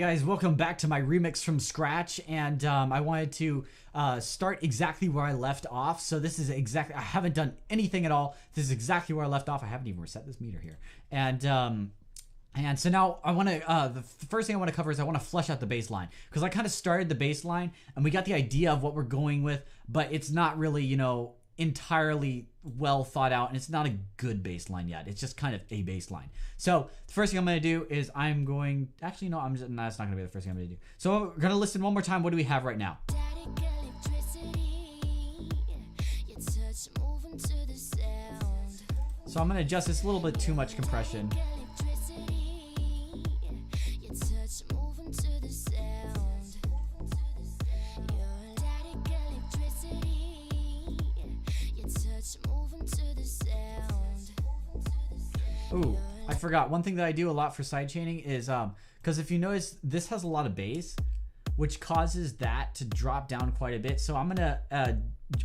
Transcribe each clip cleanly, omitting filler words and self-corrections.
guys, welcome back to my remix from scratch, and I wanted to start exactly where I left off. So this is exactly, I haven't done anything at all. This is exactly where I left off. I haven't even reset this meter here. And so now I want to, the first thing I want to cover is I want to flesh out the bass line, because I kind of started the bass line and we got the idea of what we're going with, but it's not really, you know, entirely well thought out, and it's not a good bass line yet. It's just kind of a bass line. So the first thing I'm going to do is I'm going, actually no, that's not going to be the first thing I'm going to do. So we're going to listen one more time. What do we have right now? So I'm going to adjust this a little bit too much compression. Ooh, I forgot. One thing that I do a lot for sidechaining is, because if you notice, this has a lot of bass, which causes that to drop down quite a bit. So I'm gonna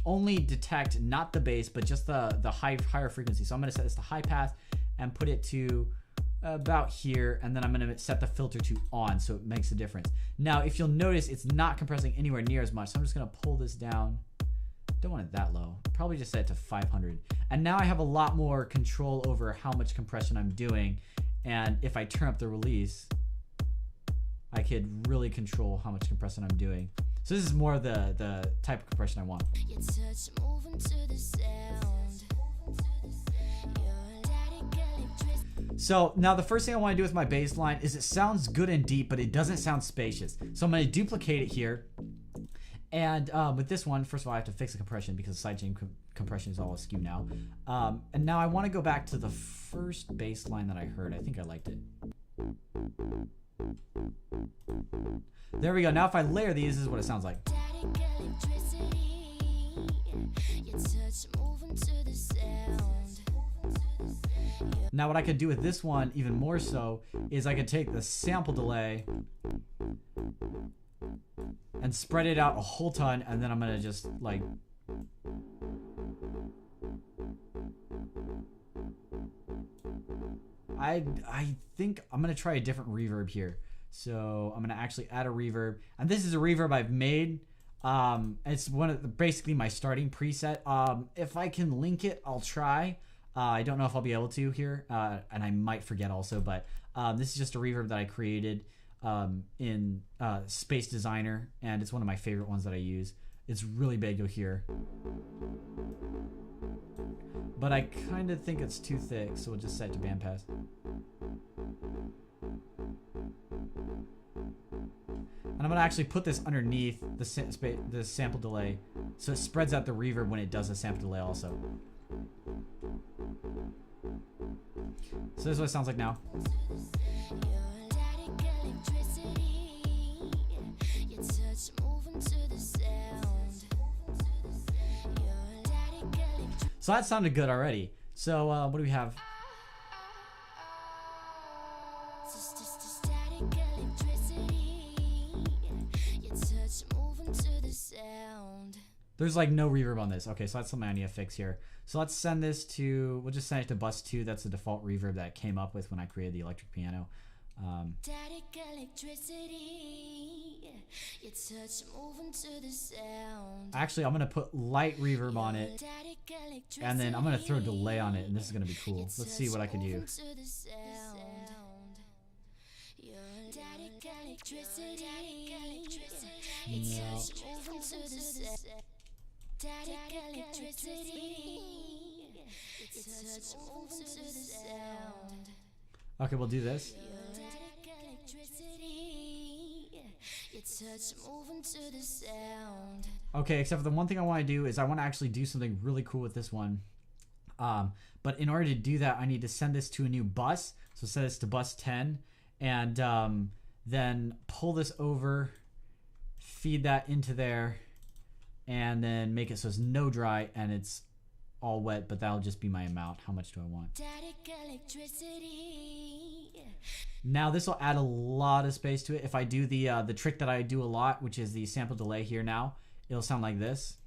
only detect not the bass, but just the higher frequency. So I'm gonna set this to high pass and put it to about here, and then I'm gonna set the filter to on, so it makes a difference. Now, if you'll notice, it's not compressing anywhere near as much. So I'm just gonna pull this down. Don't want it that low. Probably just set it to 500. And now I have a lot more control over how much compression I'm doing. And if I turn up the release, I could really control how much compression I'm doing. So this is more of the type of compression I want. So now the first thing I want to do with my bass line is it sounds good and deep, but it doesn't sound spacious. So I'm going to duplicate it here. And with this one, first of all, I have to fix the compression because sidechain compression is all askew now. And now I want to go back to the first bass line that I heard. I think I liked it. There we go. Now if I layer these, this is what it sounds like. Now what I could do with this one even more so is I could take the sample delay and spread it out a whole ton, and then I'm gonna just like I think I'm gonna try a different reverb here. So I'm gonna actually add a reverb, and this is a reverb I've made. It's one of basically my starting preset. If I can link it, I'll try. I don't know if I'll be able to here, and I might forget also, but this is just a reverb that I created in Space Designer, and it's one of my favorite ones that I use. It's really big, you'll hear, but I kind of think it's too thick, so we'll just set it to bandpass. And I'm gonna actually put this underneath the sample delay, so it spreads out the reverb when it does a sample delay also. So this is what it sounds like now. So that sounded good already. So what do we have? There's like no reverb on this. Okay, so that's something I need to fix here. So let's send this to, we'll just send it to bus 2. That's the default reverb that it came up with when I created the electric piano. Actually, I'm gonna put light reverb on it, and then I'm gonna throw delay on it, and this is gonna be cool. Let's see what I can do. No. Okay, we'll do this. Okay, except for the one thing I want to do is I want to actually do something really cool with this one. But in order to do that, I need to send this to a new bus. So set this to bus 10, and then pull this over, feed that into there, and then make it so it's no dry and it's all wet, but that'll just be my amount. How much do I want? Now this will add a lot of space to it. If I do the trick that I do a lot, which is the sample delay here now, it'll sound like this.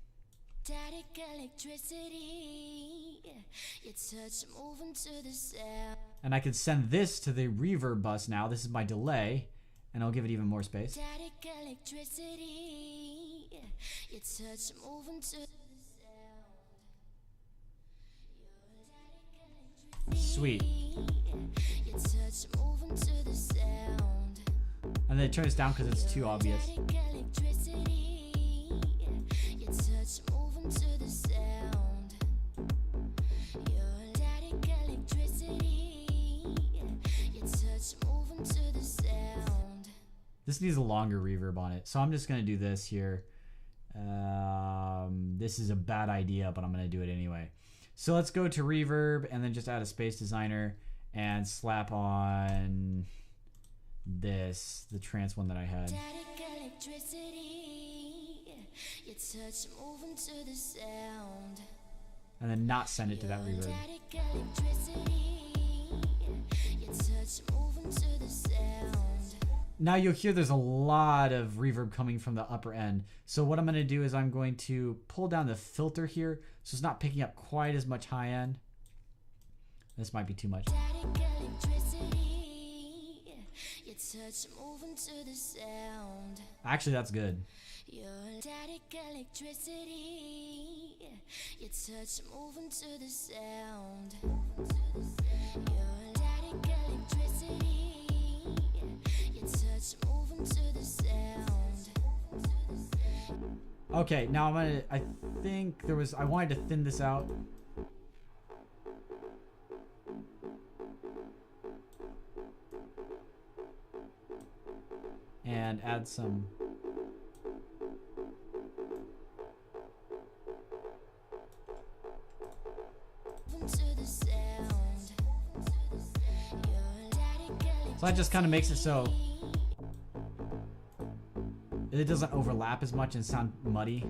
And I could send this to the reverb bus now. This is my delay. and I'll give it even more space. Static electricity, your touch moving to the sound. Sweet. Your touch moving to the sound. And then turn this down because it's too obvious. Static electricity, your touch moving to the sound. Your static electricity, your touch moving to the sound. This needs a longer reverb on it, so I'm just gonna do this here. This is a bad idea, but I'm gonna do it anyway. So let's go to reverb and then just add a space designer and slap on this, the trance one that I had. Static electricity, your touch moving to the sound. And then not send it to that reverb. Static electricity, your touch moving to the sound. Now you'll hear there's a lot of reverb coming from the upper end. So what I'm going to do is I'm going to pull down the filter here so it's not picking up quite as much high end. This might be too much. Static electricity, your touch moving to the sound. Actually, that's good. Your static electricity, your touch moving to the sound. Your static electricity, your touch moving to the sound. Okay, now I think I wanted to thin this out. And add some. So that just kind of makes it so it doesn't overlap as much and sound muddy.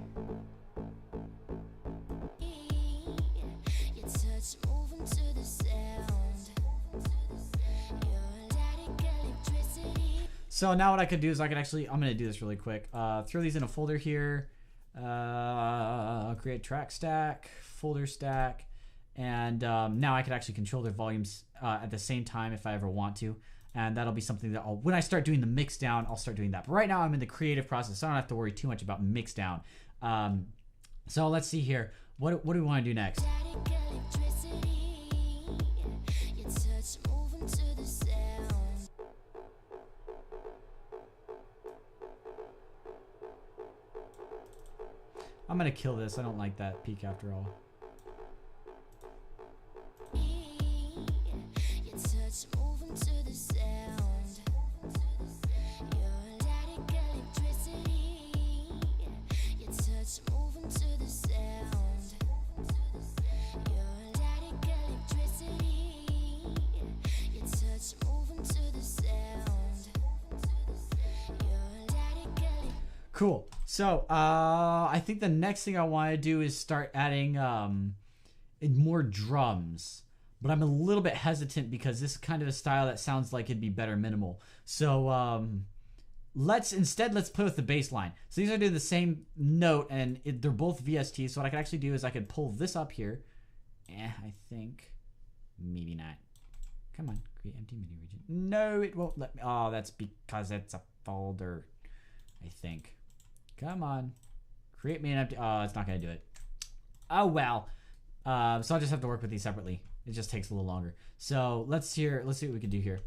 So now what I could do is I'm gonna do this really quick. Throw these in a folder here. Create track stack, folder stack, and now I could actually control their volumes at the same time if I ever want to. And that'll be something that when I start doing the mix down, I'll start doing that. But right now I'm in the creative process, so I don't have to worry too much about mix down. So let's see here. What do we want to do next? I'm gonna kill this. I don't like that peak after all. Cool. So I think the next thing I want to do is start adding more drums, but I'm a little bit hesitant because this is kind of a style that sounds like it'd be better minimal. So let's play with the bass line. So these are doing the same note and they're both VST. So what I can actually do is I could pull this up here. I think maybe not. Come on, create empty MIDI region. No, it won't let me. Oh, that's because it's a folder, I think. Come on. Create me an empty. Oh, it's not going to do it. Oh, well. So I'll just have to work with these separately. It just takes a little longer. So let's see what we can do here.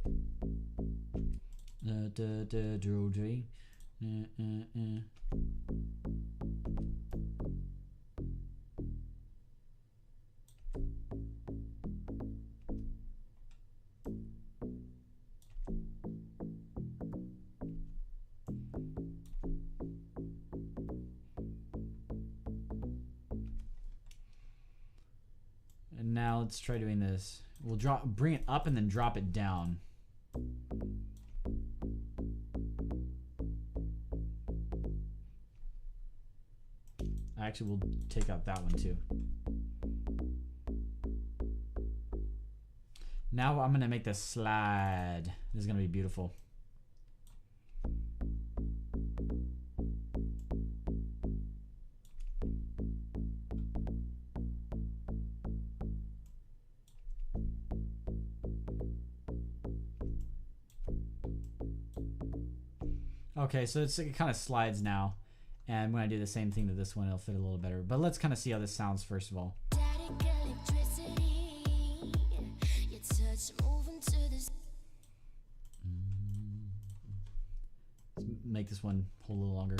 And now let's try doing this. We'll bring it up and then drop it down. Actually, we'll take out that one too. Now I'm gonna make this slide. This is gonna be beautiful. Okay, so it kind of slides now. And when I do the same thing to this one, it'll fit a little better. But let's kind of see how this sounds first of all. Let's make this one hold a little longer.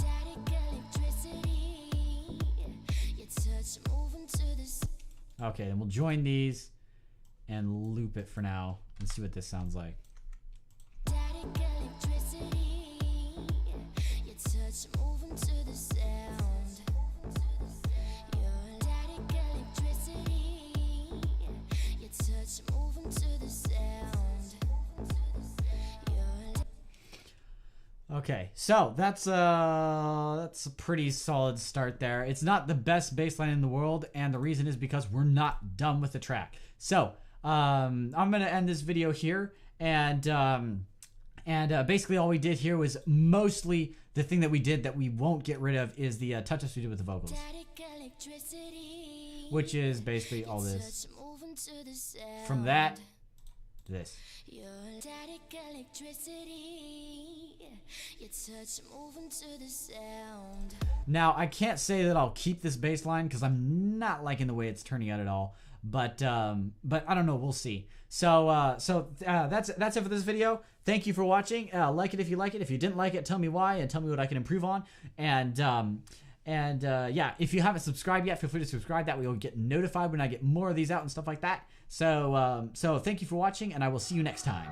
Okay, then we'll join these and loop it for now and see what this sounds like. Okay, so that's a pretty solid start there. It's not the best bass line in the world, and the reason is because we're not done with the track. So I'm gonna end this video here, and basically all we did here was mostly the thing that we did that we won't get rid of is the touch-ups we did with the vocals, which is basically all this. From that to this. Now I can't say that I'll keep this bass line because I'm not liking the way it's turning out at all. But I don't know. We'll see. So that's it for this video. Thank you for watching. Like it if you like it. If you didn't like it, tell me why and tell me what I can improve on. And yeah, if you haven't subscribed yet, feel free to subscribe. That way you'll get notified when I get more of these out and stuff like that. So thank you for watching, and I will see you next time.